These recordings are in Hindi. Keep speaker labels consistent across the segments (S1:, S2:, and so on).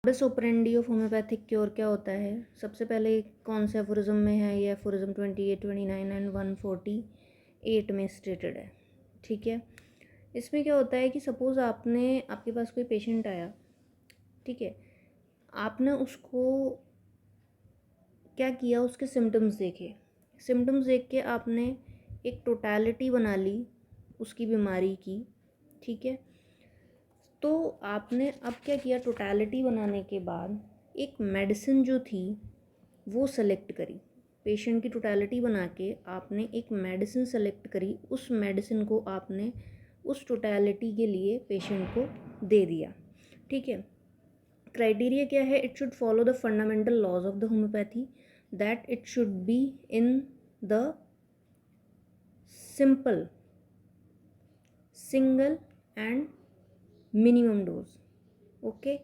S1: Modus operandi of homeopathic cure क्या होता है? सबसे पहले कौन से एफोरिज्म में है? ये एफोरिज्म 28, 29 एंड 148 में स्टेटेड है। ठीक है, इसमें क्या होता है कि सपोज़ आपके पास कोई पेशेंट आया, ठीक है, आपने उसको क्या किया, उसके सिम्टम्स देखे, सिम्टम्स देख के आपने एक टोटलिटी बना ली उसकी बीमारी की। ठीक है, तो आपने अब क्या किया, टोटलिटी बनाने के बाद एक मेडिसिन जो थी वो सेलेक्ट करी। पेशेंट की टोटलिटी बना के आपने एक मेडिसिन सेलेक्ट करी, उस मेडिसिन को आपने उस टोटलिटी के लिए पेशेंट को दे दिया। ठीक है, क्राइटेरिया क्या है? It should follow the fundamental laws of the homeopathy, that it should be in the simple single and minimum dose. Okay,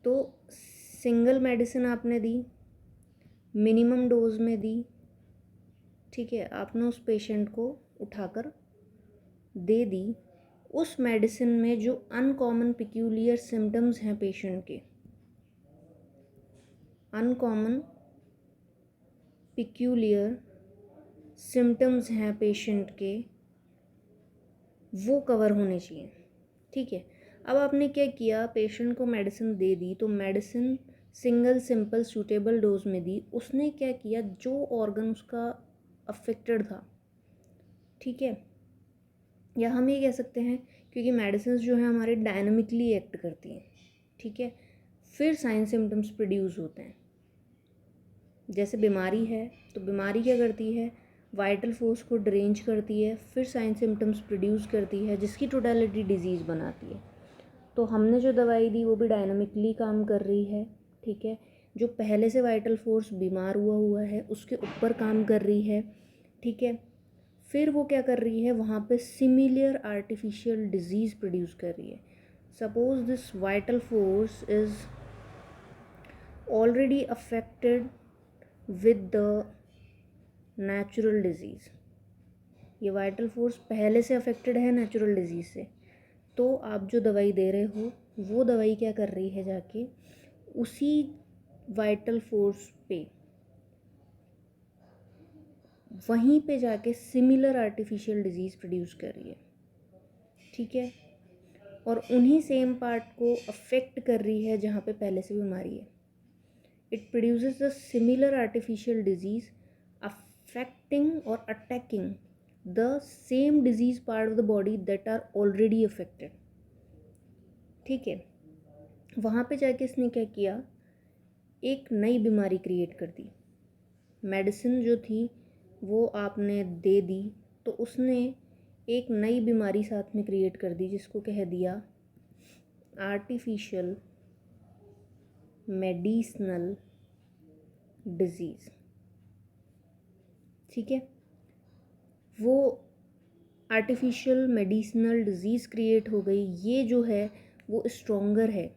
S1: तो सिंगल मेडिसिन आपने दी, मिनिमम डोज में दी। ठीक है, आपने उस पेशेंट को उठाकर दे दी। उस मेडिसिन में जो अनकॉमन पिक्यूलियर सिम्टम्स हैं पेशेंट के, अनकॉमन पिक्यूलियर सिम्टम्स हैं पेशेंट के, वो कवर होने चाहिए। ठीक है, अब आपने क्या किया, पेशेंट को मेडिसिन दे दी, तो medicine single simple suitable dose में दी। उसने क्या किया, जो ऑर्गन उसका अफेक्टेड था, ठीक है, या हम ये कह सकते हैं, क्योंकि मेडिसिन जो है हमारे डायनामिकली एक्ट करती हैं। ठीक है, फिर साइन सिम्टम्स प्रोड्यूस होते हैं। जैसे बीमारी है, तो बीमारी क्या करती है, वाइटल फोर्स को ड्रेंज करती है, फिर साइन सिम्टम्स प्रोड्यूस करती है, जिसकी टोटलिटी डिजीज़ बनाती है। तो हमने जो दवाई दी वो भी डायनामिकली काम कर रही है। ठीक है, जो पहले से वाइटल फोर्स बीमार हुआ है उसके ऊपर काम कर रही है। ठीक है, फिर वो क्या कर रही है, वहाँ पे सिमिलर आर्टिफिशियल डिजीज़ प्रोड्यूस कर रही है। Suppose this vital force is already affected with the natural disease. ये वाइटल फोर्स पहले से अफेक्टेड है नेचुरल डिजीज़ से, तो आप जो दवाई दे रहे हो वो दवाई क्या कर रही है, जाके उसी वाइटल फोर्स पे, वहीं पे जाके सिमिलर आर्टिफिशियल डिजीज़ प्रोड्यूस कर रही है। ठीक है, और उन्हीं सेम पार्ट को अफेक्ट कर रही है जहाँ पे पहले से बीमारी है। It produces the similar artificial disease affecting और attacking the same disease part of the body that are already affected. ठीक है, वहाँ पे जाके इसने क्या किया, एक नई बीमारी क्रिएट कर दी। मेडिसिन जो थी वो आपने दे दी, तो उसने एक नई बीमारी साथ में क्रिएट कर दी, जिसको कह दिया आर्टिफिशियल मेडिसिनल डिजीज़। ठीक है, वो आर्टिफिशियल मेडिसिनल डिजीज़ क्रिएट हो गई। ये जो है वो स्ट्रॉन्गर है।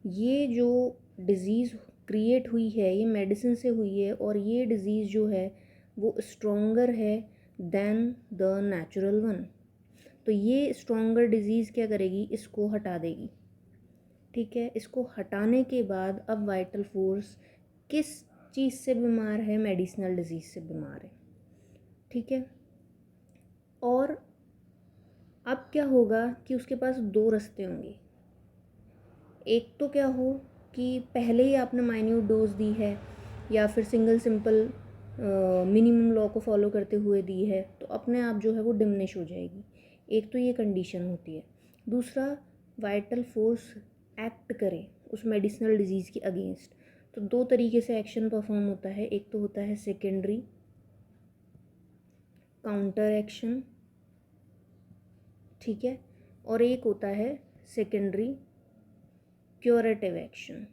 S1: ये जो डिज़ीज़ क्रिएट हुई है ये मेडिसिन से हुई है, और ये डिज़ीज़ जो है वो स्ट्रॉन्गर है देन द नेचुरल वन। तो ये स्ट्रॉन्गर डिज़ीज़ क्या करेगी, इसको हटा देगी। ठीक है, इसको हटाने के बाद अब वाइटल फोर्स किस चीज़ से बीमार है, मेडिसिनल डिजीज़ से बीमार है। ठीक है, और अब क्या होगा कि उसके पास दो रास्ते होंगे। एक तो क्या हो कि पहले ही आपने माइन्यूट डोज दी है, या फिर सिंगल सिंपल मिनिमम लॉ को फॉलो करते हुए दी है, तो अपने आप जो है वो डिमिनिश हो जाएगी। एक तो ये कंडीशन होती है। दूसरा, वाइटल फोर्स एक्ट करे उस मेडिसिनल डिजीज़ के अगेंस्ट। तो दो तरीके से एक्शन परफॉर्म होता है। एक तो होता है सेकेंडरी काउंटर एक्शन, ठीक है, और एक होता है secondary curative action.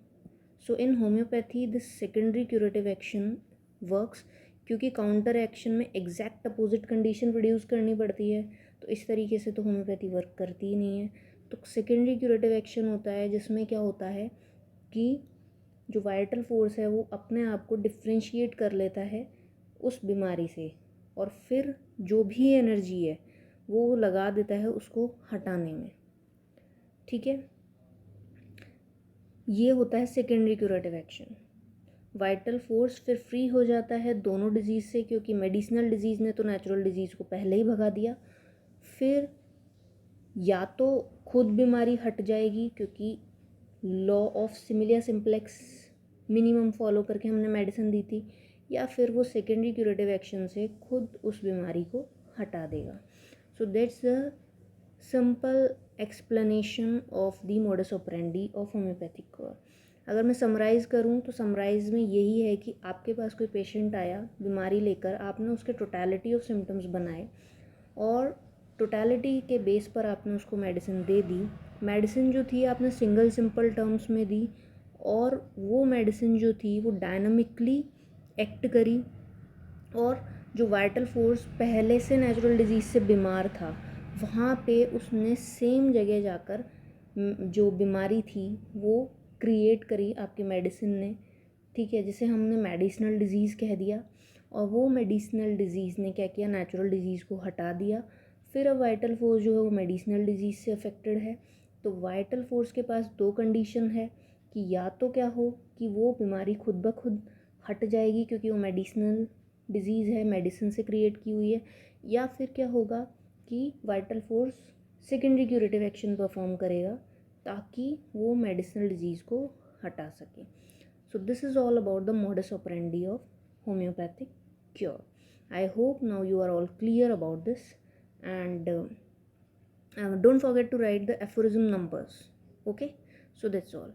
S1: So in homeopathy this secondary curative action works, क्योंकि काउंटर एक्शन में एग्जैक्ट अपोजिट कंडीशन प्रोड्यूस करनी पड़ती है, तो इस तरीके से तो होम्योपैथी वर्क करती ही नहीं है। तो सेकेंडरी क्यूरेटिव एक्शन होता है जिसमें क्या होता है कि जो वाइटल फोर्स है वो अपने आप को डिफ्रेंशिएट कर लेता है उस बीमारी से, और फिर जो भी एनर्जी है वो लगा देता है उसको हटाने में। ठीक है, ये होता है secondary curative action. Vital force फिर फ्री हो जाता है दोनों डिजीज़ से, क्योंकि मेडिसिनल डिजीज़ ने तो नेचुरल डिजीज़ को पहले ही भगा दिया। फिर या तो खुद बीमारी हट जाएगी, क्योंकि law of similia simplex minimum follow करके हमने मेडिसिन दी थी, या फिर वो सेकेंडरी क्यूरेटिव एक्शन से खुद उस बीमारी को हटा देगा। So that's the simple explanation of the modus operandi of homeopathic cure. अगर मैं समराइज़ करूँ तो समराइज़ में यही है कि आपके पास कोई पेशेंट आया बीमारी लेकर, आपने उसके टोटलिटी ऑफ सिम्टम्स बनाए और टोटलिटी के बेस पर आपने उसको मेडिसिन दे दी। मेडिसिन जो थी आपने सिंगल सिंपल टर्म्स में दी, और वो मेडिसिन जो थी वो डायनामिकली एक्ट करी, और जो वाइटल फोर्स पहले से नेचुरल डिजीज़ से बीमार था वहाँ पे उसने सेम जगह जाकर जो बीमारी थी वो क्रिएट करी आपकी मेडिसिन ने, ठीक है, जिसे हमने मेडिसिनल डिजीज़ कह दिया। और वो मेडिसिनल डिजीज़ ने क्या किया, नेचुरल डिजीज़ को हटा दिया। फिर अब वाइटल फोर्स जो है वो मेडिसिनल डिजीज़ से अफेक्टेड है। तो वाइटल फोर्स के पास दो कंडीशन है कि या तो क्या हो कि वो बीमारी खुद ब खुद हट जाएगी क्योंकि वो मेडिसिनल डिजीज़ है, मेडिसिन से क्रिएट की हुई है, या फिर क्या होगा कि vital force secondary curative action perform करेगा ताकि वो मेडिसिनल डिजीज़ को हटा सके। So this is all about the modus operandi of homeopathic cure. I hope now you are all clear about this, and don't forget to write the aphorism numbers. Okay, so that's all.